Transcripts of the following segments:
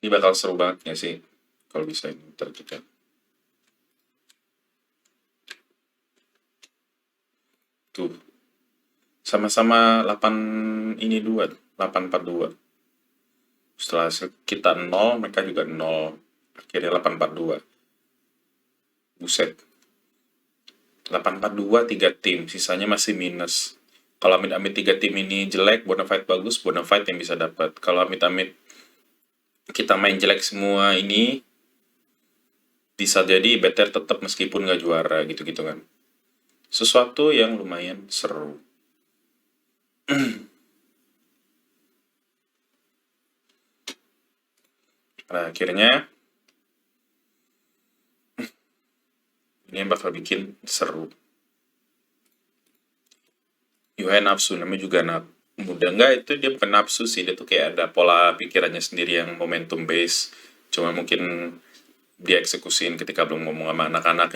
Ini bakal seru banget nggak sih kalau bisa ini ntar kita. Tuh. Sama-sama 842. Setelah kita 0, mereka juga 0. Akhirnya 842. Buset. 842 3 tim, sisanya masih minus. Kalau amit-amit 3 tim ini jelek, Bonafide bagus, Bonafide yang bisa dapat. Kalau amit-amit kita main jelek semua ini, bisa jadi better tetap meskipun nggak juara gitu-gitu kan. Sesuatu yang lumayan seru. Nah, akhirnya ini yang bakal bikin seru. Yuhai nafsu, namanya juga anak muda. Enggak, itu dia bukan nafsu sih, dia tuh kayak ada pola pikirannya sendiri yang momentum base. Cuma mungkin dia eksekusiin ketika belum ngomong sama anak-anak.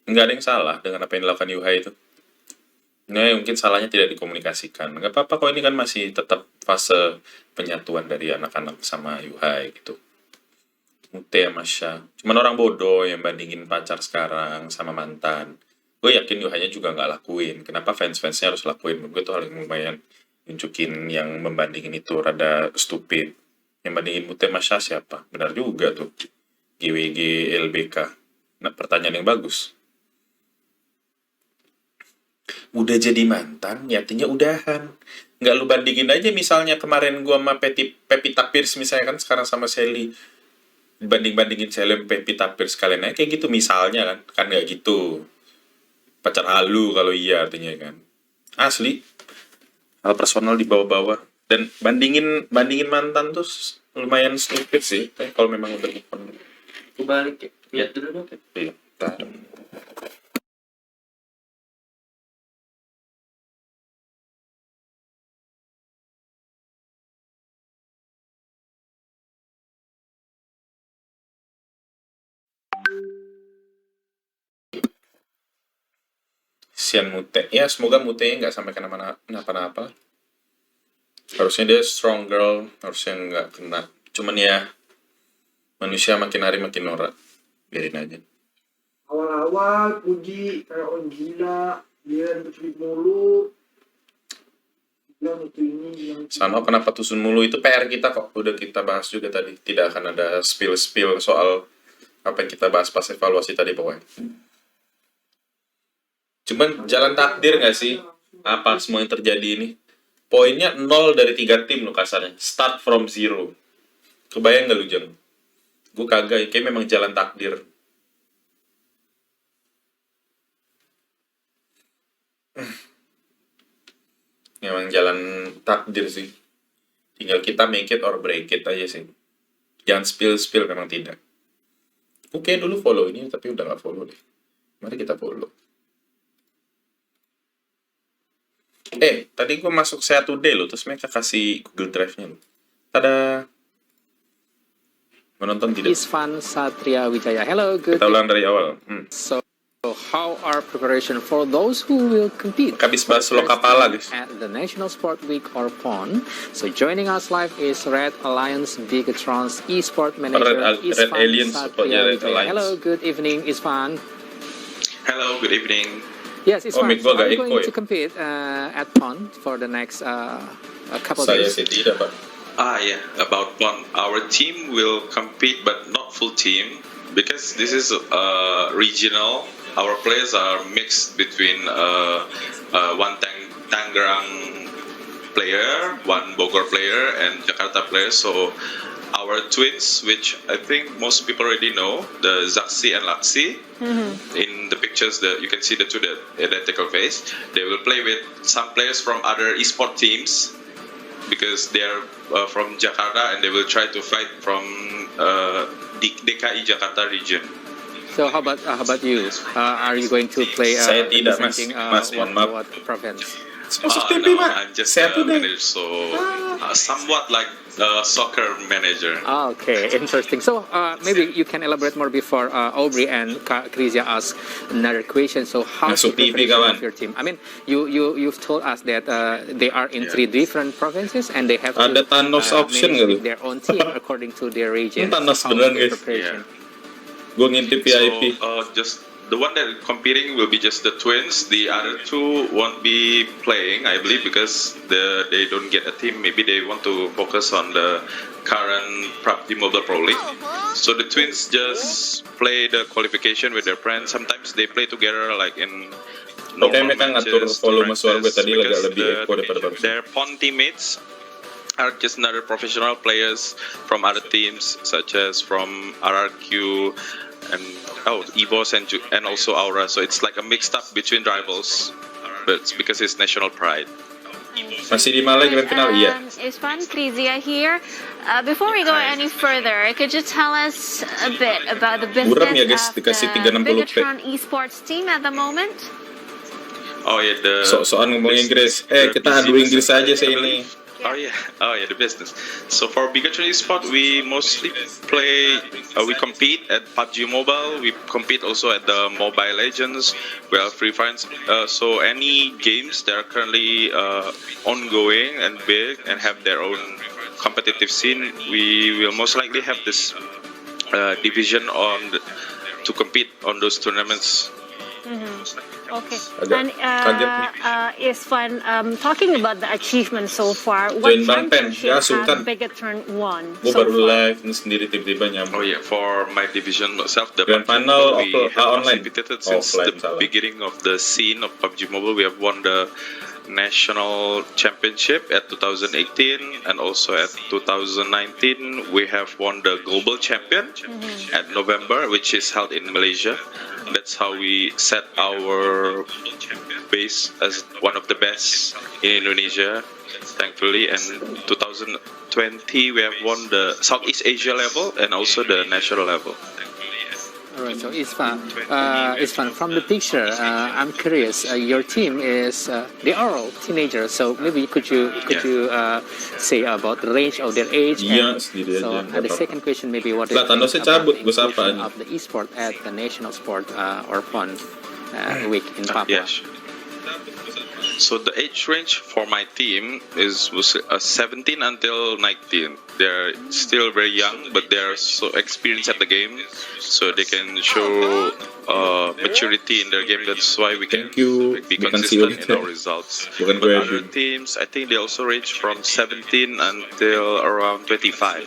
Nggak ada yang salah dengan apa yang dilakukan Yuhai itu. Ini mungkin salahnya tidak dikomunikasikan. Nggak apa-apa kok, ini kan masih tetap fase penyatuan dari anak-anak sama Yuhai gitu. Mute ya Masya. Cuman orang bodoh yang bandingin pacar sekarang sama mantan. Gue yakin Yuhanya juga nggak lakuin. Kenapa fans-fansnya harus lakuin? Gue tuh hal yang lumayan nunjukin yang membandingin itu rada stupid. Yang bandingin Mute Masya siapa? Benar juga tuh. GWG LBK. Nah, pertanyaan yang bagus. Udah jadi mantan, nyatinya udahan. Nggak lu bandingin aja misalnya kemarin gua sama Pevita Pierce misalnya kan sekarang sama Shelly. Banding-bandingin Shelly sama Pevita Pierce sekalian aja kayak gitu misalnya kan. Kan nggak gitu. Pacar halu kalau iya artinya kan. Asli. Hal personal dibawa-bawa. Dan bandingin mantan tuh lumayan stupid sih. Kalau memang udah bukan. Balik ya. Lihat dulu dong. Iya, bentar. Sian Mute. Ya, semoga Mute nggak sampai kenapa-napa. Harusnya dia strong girl, harusnya nggak kena. Cuman ya, manusia makin hari makin norak. Biarin aja. Awal-awal puji kayak orang gila, dia tweet mulu, bilang itu ini, bilang itu. Sama kenapa tusun mulu itu PR kita kok. Udah kita bahas juga tadi. Tidak akan ada spill-spill soal apa yang kita bahas pas evaluasi tadi pokoknya. Cuman jalan takdir nggak sih? Apa semua yang terjadi ini? Poinnya 0 dari 3 tim lo kasarnya. Start from 0. Kebayang nggak lu, Jeng? Gue kagak, kayak memang jalan takdir. Memang jalan takdir sih. Tinggal kita make it or break it aja sih. Jangan spill memang tidak. Oke, dulu follow ini, tapi udah nggak follow deh. Mari kita follow. Tadi gue masuk Sea Today loh, terus mereka kasih Google Drive-nya loh. Tada. Menonton tidak? Isvan Satria Wijaya. Hello, good. Kita ulang dari awal. So, how are preparation for those who will compete? Habis bahas Lokapala, guys. At the National Sport Week or PON. So, joining us live is Red Alliance Bigatron's Esport Manager Red Isvan Aliens, Satria Red Wijaya. Alliance. Hello, good evening, Isvan. Hello, good evening. Yes, Isvan. Mic gua Are agak you echo going ya? to compete at PON for the next couple Saya days? sih tidak, Pak. Yeah, about one. Our team will compete, but not full team, because this is regional. Our players are mixed between one Tangerang player, one Bogor player, and Jakarta player. So our twins, which I think most people already know, the Zaksi and Laksi. In the pictures, you can see the two identical face. They will play with some players from other esport teams, because they are from Jakarta, and they will try to fight from DKI Jakarta region. So how about you? Are you going to play Saya tidak, Mas. representing Mas, mohon maaf. what province? Sponsor Ah, TV, no, Mak. I'm just Saya a tuh deh. manager, so somewhat like a soccer manager. Okay, interesting. So maybe you can elaborate more before Aubrey and Krizia ask another question. So how's the Masuk TV, preparation kawan. of your team? I mean, you've told us that they are in Yeah. 3 different provinces and they have Ada to Thanos option manage nggak with lu? their own team according to their region. Thanos How's beneran, the guys. preparation? Gue ngintip VIP. So just the one that competing will be just the twins. The other two won't be playing, I believe, because they don't get a team. Maybe they want to focus on the current PUBG Mobile Pro League. So the twins just play the qualification with their friends. Sometimes they play together, like in normal mereka ngatur matches, volume to suara gue practice, tadi agak because lebih echo daripada barusan. their pawn teammates are just another professional players from other teams, such as from RRQ and EVOS and also Aura. So it's like a mixed up between rivals, but it's because it's national pride. Masih di Malay grand final, iya. Isfan, Krizia here. Before we go any further, could you tell us a bit about the Buram ya, guys, business of dikasih the 360p. Bigatron Esports team at the moment? Oh yeah, the Sok-sokan ngomong Inggris. the Kita adu business, Inggris aja I sih believe. ini. Oh yeah, the business. So for Bigatron Esport, we mostly play, we compete at PUBG Mobile. We compete also at the Mobile Legends. We have Free Fire. So any games that are currently ongoing and big and have their own competitive scene, we will most likely have this division to compete on those tournaments. Okay. Agak And kaget Isfan, talking about the achievement so far, what Join Bang Pen, championship ya, has Sultan. Bigatron won Gue so baru far? live ini sendiri tiba-tiba Oh nyambung. yeah, for my division itself, the Grand PUBG final Mobile, we have online. participated since Offline, the salah. beginning of the scene of PUBG Mobile. We have won the national championship at 2018 and also at 2019 we have won the global champion at November, which is held in Malaysia. That's how we set our base as one of the best in Indonesia, thankfully. And 2020 we have won the Southeast Asia level and also the national level. All right, so Isfan, from the picture, I'm curious. Your team is they are all teenagers, so maybe could you say about the range of their age? Iya, and sendiri so aja, nggak the apa-apa. second question maybe what Lah, Thanosnya cabut, gue sapa aja. of the esport at the national sport or fun week in Papua. Yes. So the age range for my team was 17 until 19. They're still very young, but they're so experienced at the game, so they can show maturity in their game. That's why we can Thank you. be Bukan CEO consistent in gitu. our results. Bukan But gue other Edwin. teams, I think they also range from 17 until around 25.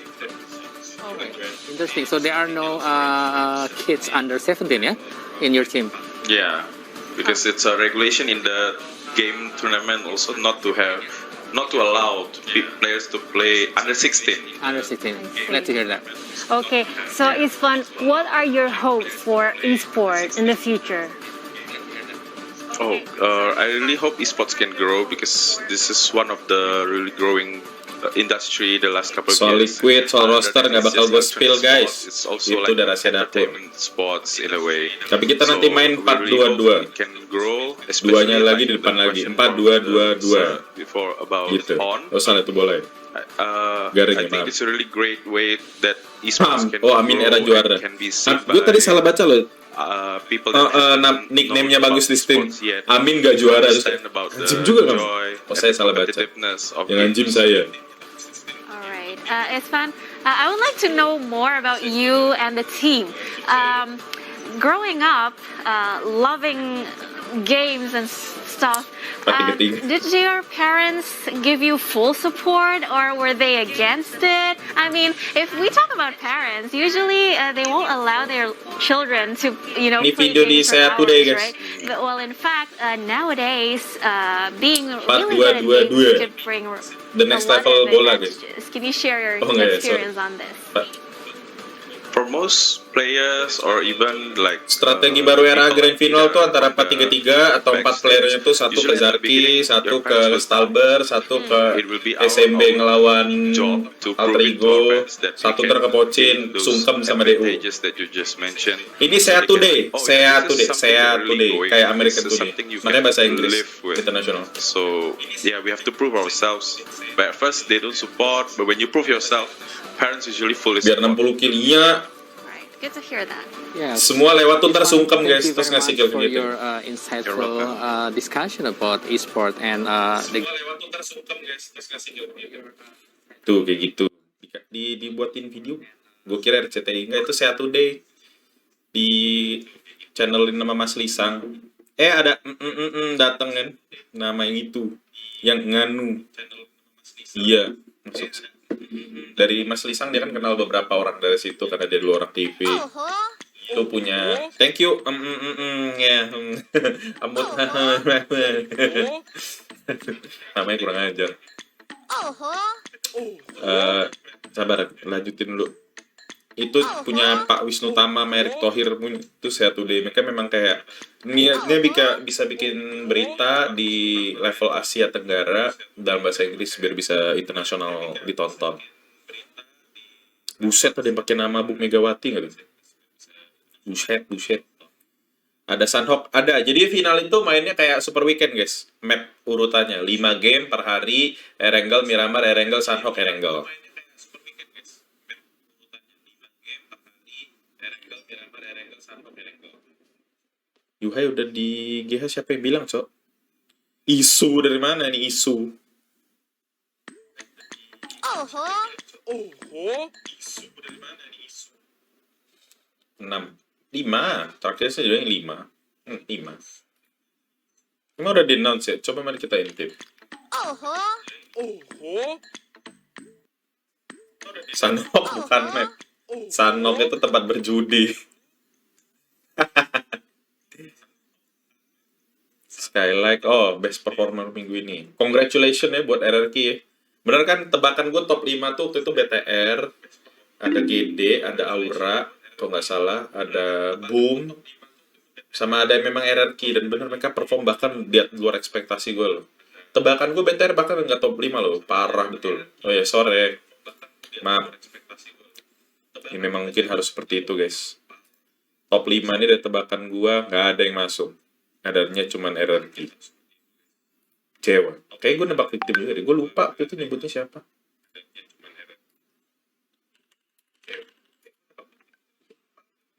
Interesting. So there are no kids under 17, yeah, in your team. Yeah, because it's a regulation in the game tournament also not to allow players to play under 16. Under 16. Glad to hear that. Okay, so Isfan, what are your hopes for esport in the future? I really hope esports can grow because this is one of the really growing industry the last couple of Soal years. liquid, soal roster nggak bakal gue spill, guys. It's also Itu like udah rahasia dapur. entertainment sports in a way. Tapi kita nanti main we really 4-2-2. hope it can grow, especially Duanya lagi like di depan the lagi. question 4-2-2-2. before about Gitu. pawn. Oh salah itu boleh. Garing I ya, think maaf. it's a really great way that esports can Oh, Amin grow era juara. and can be seen Gue tadi by, salah baca loh. people that haven't Nickname-nya known bagus about di stream. sports yet. Amin gak juara. Terus Understand about the Jim juga kan? joy Oh saya and salah baca. competitiveness of Jangan games. Jim saya. All right, Isfan, I would like to know more about you and the team. Growing up, loving games and stuff, Pakai ketiga. did your parents give you full support or were they against it? I mean, if we talk about parents, usually they won't allow their children to, Ini play video di games for Saya Today, hours, guys. right? But, well, in fact, nowadays, being 4-2-2-2. really good at games could bring The next a lot level of bola, advantages. Can you share your Oh, enggak ya, experience on this? for most players or even like Strategi baru era people Grand like Final Ida tuh antara on the 4-3-3 atau 4 backstage, playernya tuh satu ke usually at the Zarki, beginning, satu your ke fans will Stalber, satu ke it will be our SMB ngelawan job to prove it to our Altrigo, fans that we satu can ntar ke Pocin, gain those sungkem sama DU. advantages that you just mentioned. Ini So Sea they can Today, say, oh, Sea yeah, this is Today, something Sea we're really Today, going kayak for. American This is Today. something you Makanya can bahasa Inggris, live with. internasional. So yeah, we have to prove ourselves. But at first they don't support, but when you prove yourself, parents usually fully Biar support. 60 kill, iya. Right. Good to hear that. Yes. Semua lewat tuh ntar Irfan, sungkem thank guys, you terus very ngasih much kill for gitu. your You're insightful welcome. discussion about esport and the Semua lewat tuh ntar sungkem guys, terus ngasih kill gitu. Tuh kayak gitu. Dibuatin video. Gue kira RCTI, enggak itu Sea Today. Di channelin nama Mas Lisang. Ada dateng kan, nama yang itu, yang nganu. Iya, masuk. Dari Mas Lisang dia kan kenal beberapa orang dari situ karena dia dulu orang TV. Itu punya, thank you, ya, ambut, namanya kurang ajar. Sabar, lanjutin dulu. Itu punya Pak Wisnu Tama, Erick Thohir, itu Sea Today. Mereka memang kayak niatnya bisa bikin berita di level Asia Tenggara dalam bahasa Inggris biar bisa internasional ditonton. Buset, ada yang pakai nama Bu Megawati nggak tuh? Buset. Ada Sunhawk, ada. Jadi final itu mainnya kayak Super Weekend guys. Map urutannya 5 game per hari. Erangel, Miramar, Erangel, Sunhawk, Erangel. Yuhai udah di GH, siapa yang bilang, Cok? Isu dari mana nih isu? Isu dari mana nih isu? 6. 5. Terakhir saya juga yang 5. 5. Emang udah di-announce ya? Coba mari kita intip. Sanok bukan map. Sanok itu tempat berjudi. Skylight, best performer minggu ini. Congratulations ya buat RRQ ya. Bener kan tebakan gue top 5 tuh waktu itu BTR, ada GD, ada Aura, kalau nggak salah, ada Boom, sama ada yang memang RRQ, dan bener mereka perform bahkan di luar ekspektasi gue loh. Tebakan gue BTR bahkan nggak top 5 loh, parah betul. Oh ya, sorry. Maaf. Ini memang mungkin harus seperti itu guys. Top 5 ini dari tebakan gue nggak ada yang masuk. Adanya cuman RRQ. Cewa. Kayaknya gue nebak victim juga deh. Gue lupa waktu itu nyebutnya siapa.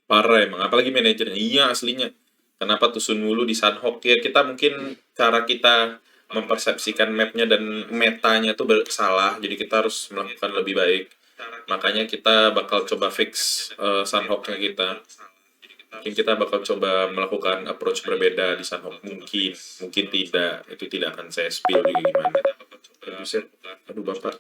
Parah emang. Apalagi manajernya. Iya aslinya. Kenapa tuh Sun Wulu di Sunhawk? Ya kita mungkin cara kita mempersepsikan mapnya dan metanya tuh salah. Jadi kita harus melakukan lebih baik. Makanya kita bakal coba fix Sunhawk-nya kita. Mungkin kita bakal coba melakukan approach berbeda di Sunhawk. Mungkin tidak. Itu tidak akan saya spill juga gimana. Aduh, Bapak.